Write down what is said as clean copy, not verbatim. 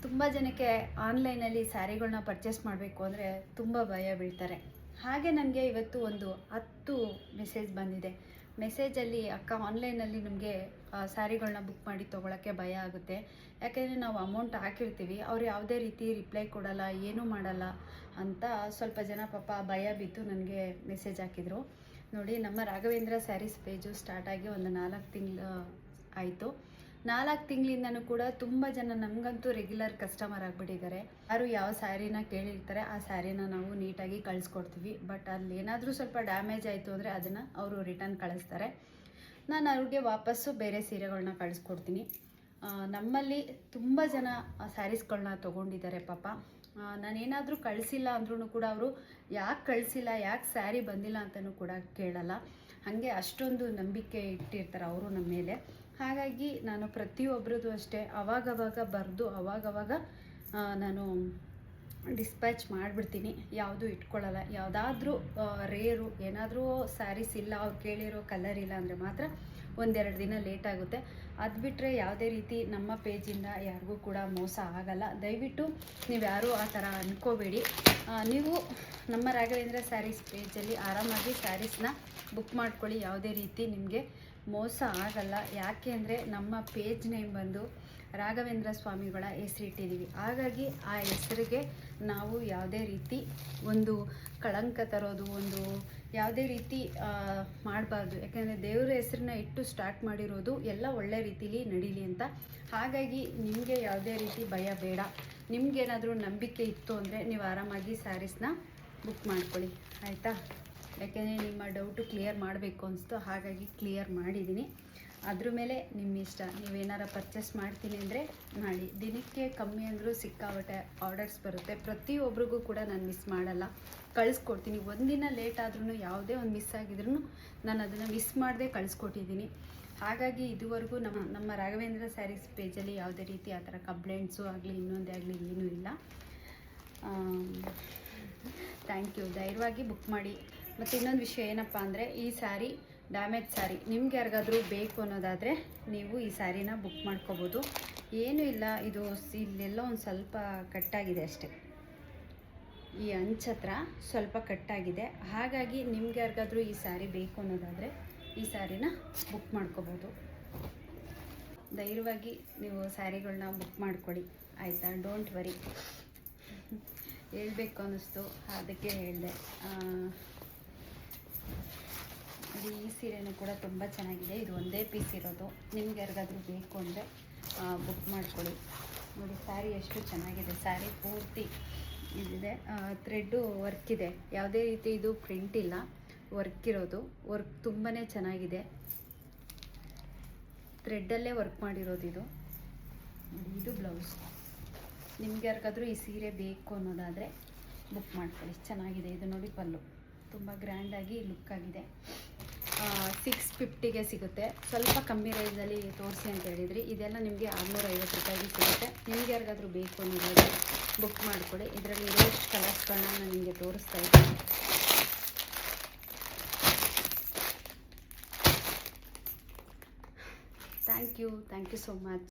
ತುಂಬ ಜನಕ್ಕೆ ಆನ್ಲೈನಲ್ಲಿ ಸ್ಯಾರಿಗಳನ್ನ ಪರ್ಚೇಸ್ ಮಾಡಬೇಕು ಅಂದರೆ ತುಂಬ ಭಯ ಬೀಳ್ತಾರೆ. ಹಾಗೆ ನನಗೆ ಇವತ್ತು ಒಂದು 10 ಮೆಸೇಜ್ ಬಂದಿದೆ. ಮೆಸೇಜಲ್ಲಿ ಅಕ್ಕ ಆನ್ಲೈನಲ್ಲಿ ನಮಗೆ ಸ್ಯಾರಿಗಳನ್ನ ಬುಕ್ ಮಾಡಿ ತೊಗೊಳಕ್ಕೆ ಭಯ ಆಗುತ್ತೆ, ಯಾಕೆಂದರೆ ನಾವು ಅಮೌಂಟ್ ಹಾಕಿರ್ತೀವಿ, ಅವ್ರು ಯಾವುದೇ ರೀತಿ ರಿಪ್ಲೈ ಕೊಡಲ್ಲ, ಏನೂ ಮಾಡಲ್ಲ ಅಂತ ಸ್ವಲ್ಪ ಜನ ಪಾಪ ಭಯ ಬಿದ್ದು ನನಗೆ ಮೆಸೇಜ್ ಹಾಕಿದರು. ನೋಡಿ, ನಮ್ಮ ರಾಘವೇಂದ್ರ ಸ್ಯಾರೀಸ್ ಪೇಜು ಸ್ಟಾರ್ಟ್ ಆಗಿ ಒಂದು 4 ತಿಂಗಳು ಆಯಿತು. 4 ತಿಂಗಳಿಂದನೂ ಕೂಡ ತುಂಬ ಜನ ನಮಗಂತೂ ರೆಗ್ಯುಲರ್ ಕಸ್ಟಮರ್ ಆಗಿಬಿಟ್ಟಿದ್ದಾರೆ. ಯಾರು ಯಾವ ಸ್ಯಾರಿನ ಕೇಳಿರ್ತಾರೆ ಆ ಸ್ಯಾರಿನ ನಾವು ನೀಟಾಗಿ ಕಳಿಸ್ಕೊಡ್ತೀವಿ. ಬಟ್ ಅಲ್ಲಿ ಏನಾದರೂ ಸ್ವಲ್ಪ ಡ್ಯಾಮೇಜ್ ಆಯಿತು ಅಂದರೆ ಅದನ್ನು ಅವರು ರಿಟರ್ನ್ ಕಳಿಸ್ತಾರೆ. ನಾನು ಅವ್ರಿಗೆ ವಾಪಸ್ಸು ಬೇರೆ ಸೀರೆಗಳನ್ನ ಕಳಿಸ್ಕೊಡ್ತೀನಿ. ನಮ್ಮಲ್ಲಿ ತುಂಬ ಜನ ಸ್ಯಾರೀಸ್ಗಳನ್ನ ತೊಗೊಂಡಿದ್ದಾರೆ ಪಾಪ. ನಾನೇನಾದರೂ ಕಳಿಸಿಲ್ಲ ಅಂದ್ರೂ ಕೂಡ ಅವರು ಯಾಕೆ ಕಳಿಸಿಲ್ಲ, ಯಾಕೆ ಸ್ಯಾರಿ ಬಂದಿಲ್ಲ ಅಂತಲೂ ಕೂಡ ಕೇಳಲ್ಲ. ಹಾಗೆ ಅಷ್ಟೊಂದು ನಂಬಿಕೆ ಇಟ್ಟಿರ್ತಾರೆ ಅವರು ನಮ್ಮ ಮೇಲೆ. ಹಾಗಾಗಿ ನಾನು ಪ್ರತಿಯೊಬ್ಬರದ್ದು ಅಷ್ಟೇ ಅವಾಗವಾಗ ಬರೆದು ಅವಾಗವಾಗ ನಾನು ಡಿಸ್ಪ್ಯಾಚ್ ಮಾಡಿಬಿಡ್ತೀನಿ. ಯಾವುದೂ ಇಟ್ಕೊಳ್ಳಲ್ಲ. ಯಾವುದಾದ್ರೂ ರೇರು ಏನಾದರೂ ಸ್ಯಾರೀಸ್ ಇಲ್ಲ, ಅವ್ರು ಕೇಳಿರೋ ಕಲರ್ ಇಲ್ಲ ಅಂದರೆ ಮಾತ್ರ 1-2 ದಿನ ಲೇಟ್ ಆಗುತ್ತೆ. ಅದು ಬಿಟ್ಟರೆ ಯಾವುದೇ ರೀತಿ ನಮ್ಮ ಪೇಜಿಂದ ಯಾರಿಗೂ ಕೂಡ ಮೋಸ ಆಗಲ್ಲ. ದಯವಿಟ್ಟು ನೀವು ಯಾರೂ ಆ ಥರ ಅಂದ್ಕೋಬೇಡಿ. ನೀವು ನಮ್ಮ ರಾಘವೇಂದ್ರ ಸ್ಯಾರೀಸ್ ಪೇಜಲ್ಲಿ ಆರಾಮಾಗಿ ಸ್ಯಾರೀಸ್ನ ಬುಕ್ ಮಾಡ್ಕೊಳ್ಳಿ. ಯಾವುದೇ ರೀತಿ ನಿಮಗೆ ಮೋಸ ಆಗಲ್ಲ. ಯಾಕೆ ಅಂದರೆ ನಮ್ಮ ಪೇಜ್ ನೇಮ್ ಬಂದು ರಾಘವೇಂದ್ರ ಸ್ವಾಮಿಗಳ ಹೆಸರಿಟ್ಟಿದ್ದೀವಿ. ಹಾಗಾಗಿ ಆ ಹೆಸರಿಗೆ ನಾವು ಯಾವುದೇ ರೀತಿ ಒಂದು ಕಳಂಕ ತರೋದು, ಒಂದು ಯಾವುದೇ ರೀತಿ ಮಾಡಬಾರ್ದು. ಯಾಕೆಂದರೆ ದೇವರ ಹೆಸರನ್ನ ಇಟ್ಟು ಸ್ಟಾರ್ಟ್ ಮಾಡಿರೋದು ಎಲ್ಲ ಒಳ್ಳೆ ರೀತಿಲಿ ನಡೀಲಿ ಅಂತ. ಹಾಗಾಗಿ ನಿಮಗೆ ಯಾವುದೇ ರೀತಿ ಭಯ ಬೇಡ. ನಿಮಗೇನಾದರೂ ನಂಬಿಕೆ ಇತ್ತು ಅಂದರೆ ನೀವು ಆರಾಮಾಗಿ ಸ್ಯಾರೀಸ್ನ ಬುಕ್ ಮಾಡ್ಕೊಳ್ಳಿ, ಆಯಿತಾ? ಯಾಕೆಂದರೆ ನಿಮ್ಮ ಡೌಟು ಕ್ಲಿಯರ್ ಮಾಡಬೇಕು ಅನಿಸ್ತು, ಹಾಗಾಗಿ ಕ್ಲಿಯರ್ ಮಾಡಿದ್ದೀನಿ. ಅದ್ರ ಮೇಲೆ ನಿಮ್ಮ ಇಷ್ಟ. ನೀವೇನಾರ ಪರ್ಚೇಸ್ ಮಾಡ್ತೀನಿ ಅಂದರೆ ಮಾಡಿ. ದಿನಕ್ಕೆ ಕಮ್ಮಿ ಅಂದರೂ ಸಿಕ್ಕಾಬಟ್ಟೆ ಆರ್ಡರ್ಸ್ ಬರುತ್ತೆ. ಪ್ರತಿಯೊಬ್ಬರಿಗೂ ಕೂಡ ನಾನು ಮಿಸ್ ಮಾಡಲ್ಲ, ಕಳಿಸ್ಕೊಡ್ತೀನಿ. ಒಂದಿನ ಲೇಟ್ ಆದ್ರೂ, ಯಾವುದೇ ಒಂದು ಮಿಸ್ ಆಗಿದ್ರೂ ನಾನು ಅದನ್ನು ಮಿಸ್ ಮಾಡದೆ ಕಳಿಸ್ಕೊಟ್ಟಿದ್ದೀನಿ. ಹಾಗಾಗಿ ಇದುವರೆಗೂ ನಮ್ಮ ರಾಘವೇಂದ್ರ ಸ್ಯಾರೀಸ್ ಪೇಜಲ್ಲಿ ಯಾವುದೇ ರೀತಿ ಆ ಥರ ಕಂಪ್ಲೇಂಟ್ಸು ಆಗಲಿ ಇನ್ನೊಂದೇ ಆಗಲಿ ಏನೂ ಇಲ್ಲ. Thank you. ಧೈರ್ಯವಾಗಿ ಬುಕ್ ಮಾಡಿ. ಮತ್ತು ಇನ್ನೊಂದು ವಿಷಯ ಏನಪ್ಪ ಅಂದರೆ, ಈ ಸ್ಯಾರಿ ಡ್ಯಾಮೇಜ್ ಸ್ಯಾರಿ ನಿಮ್ಗೆ ಯಾರಿಗಾದ್ರೂ ಬೇಕು ಅನ್ನೋದಾದರೆ ನೀವು ಈ ಸ್ಯಾರಿನ ಬುಕ್ ಮಾಡ್ಕೋಬೋದು. ಏನೂ ಇಲ್ಲ, ಇದು ಇಲ್ಲೆಲ್ಲ ಒಂದು ಸ್ವಲ್ಪ ಕಟ್ಟಾಗಿದೆ ಅಷ್ಟೇ, ಈ ಅಂಚತ್ರ ಸ್ವಲ್ಪ ಕಟ್ಟಾಗಿದೆ. ಹಾಗಾಗಿ ನಿಮ್ಗೆ ಯಾರಿಗಾದ್ರೂ ಈ ಸ್ಯಾರಿ ಬೇಕು ಅನ್ನೋದಾದರೆ ಈ ಸ್ಯಾರಿನ ಬುಕ್ ಮಾಡ್ಕೋಬೋದು. ಧೈರ್ಯವಾಗಿ ನೀವು ಸ್ಯಾರಿಗಳನ್ನ ಬುಕ್ ಮಾಡ್ಕೊಳ್ಳಿ, ಆಯಿತಾ? Don't worry. ಹೇಳಬೇಕು ಅನ್ನಿಸ್ತು, ಅದಕ್ಕೆ ಹೇಳಿದೆ. ಈ ಸೀರೆನೂ ಕೂಡ ತುಂಬ ಚೆನ್ನಾಗಿದೆ. ಇದು ಒಂದೇ ಪೀಸ್ ಇರೋದು. ನಿಮ್ಗೆ ಯಾರಿಗಾದ್ರೂ ಬೇಕು ಅಂದರೆ ಬುಕ್ ಮಾಡ್ಕೊಳ್ಳಿ. ನೋಡಿ, ಸ್ಯಾರಿ ಎಷ್ಟು ಚೆನ್ನಾಗಿದೆ. ಸ್ಯಾರಿ ಪೂರ್ತಿ ಇದಿದೆ, ಥ್ರೆಡ್ಡು ವರ್ಕ್ ಇದೆ. ಯಾವುದೇ ರೀತಿ ಇದು ಪ್ರಿಂಟ್ ಇಲ್ಲ, ವರ್ಕ್ ಇರೋದು. ವರ್ಕ್ ತುಂಬಾ ಚೆನ್ನಾಗಿದೆ. ಥ್ರೆಡ್ಡಲ್ಲೇ ವರ್ಕ್ ಮಾಡಿರೋದು ಇದು. ಇದು ಬ್ಲೌಸ್. ನಿಮ್ಗೆ ಯಾರಿಗಾದ್ರೂ ಈ ಸೀರೆ ಬೇಕು ಅನ್ನೋದಾದರೆ ಬುಕ್ ಮಾಡ್ಕೊಳ್ಳಿ. ಚೆನ್ನಾಗಿದೆ. ಇದು ನೋಡಿ, ಪಲ್ಲು ತುಂಬ ಗ್ರ್ಯಾಂಡಾಗಿ ಲುಕ್ ಆಗಿದೆ. 650ಗೆ ಸಿಗುತ್ತೆ. ಸ್ವಲ್ಪ ಕಮ್ಮಿ ರೈಸಲ್ಲಿ ತೋರಿಸಿ ಅಂತ ಹೇಳಿದ್ರಿ. ಇದೆಲ್ಲ ನಿಮಗೆ 650 ರೂಪಾಯಿಗೆ ಸಿಗುತ್ತೆ. ನಿಮ್ಗೆ ಯಾರಿಗಾದ್ರೂ ಬೇಕು ಅನ್ನೋದಾದರೆ ಬುಕ್ ಮಾಡ್ಕೊಳ್ಳಿ. ಇದರಲ್ಲಿ ಇರೋಷ್ಟು ಕಲರ್ಸ್ಗಳನ್ನ ನಾನು ನಿಮಗೆ ತೋರಿಸ್ತಾ ಇದ್ದೀನಿ. Thank you so much.